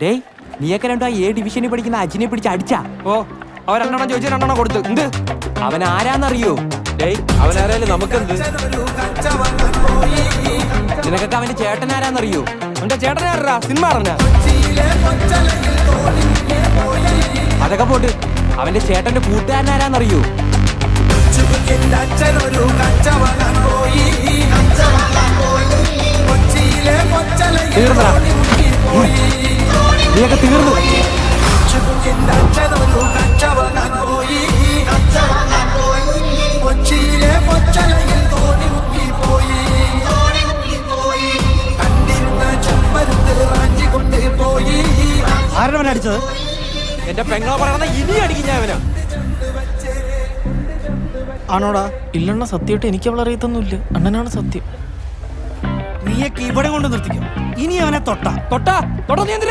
ഡേയ് നീയൊക്കെ രണ്ടോ A ഡിവിഷനിൽ പഠിക്കുന്ന അജിനെ പിടിച്ച് അടിച്ചാ? ഓ അവൻ 2 എണ്ണം ചോദിച്ചു 2 എണ്ണം കൊടുത്തു. എന്ത് അവൻ ആരാന്നറിയോ? ഡേയ് അവനാരായാലും നമുക്കെന്ത്? നിനക്കൊക്കെ അവന്റെ ചേട്ടൻ ആരാന്നറിയോ? എന്റെ ചേട്ടനെ ആരാ? സിനിമ അറിഞ്ഞ? അതൊക്കെ പോട്ട് അവന്റെ ചേട്ടന്റെ കൂട്ടുകാരൻ ആരാന്നറിയോ? തീർന്നടാ, നീയൊക്കെ തീർന്നു. ആരുടെ അടിച്ചത്? എന്റെ പെങ്ങളെ പറയണ ഇനി അടിക്കും ഞാൻ അവനാ. ആണോടാ? ഇല്ലണ്ണ, സത്യമായിട്ട് എനിക്ക് അവളെ അറിയത്തൊന്നുമില്ല. അണ്ണനാണ് സത്യം. നീയൊക്കെ ഇവിടെ കൊണ്ട് നിർത്തിക്കും. ഇനി അവനെ തൊട്ടാ തൊട്ടാ നീ എന്തിനാ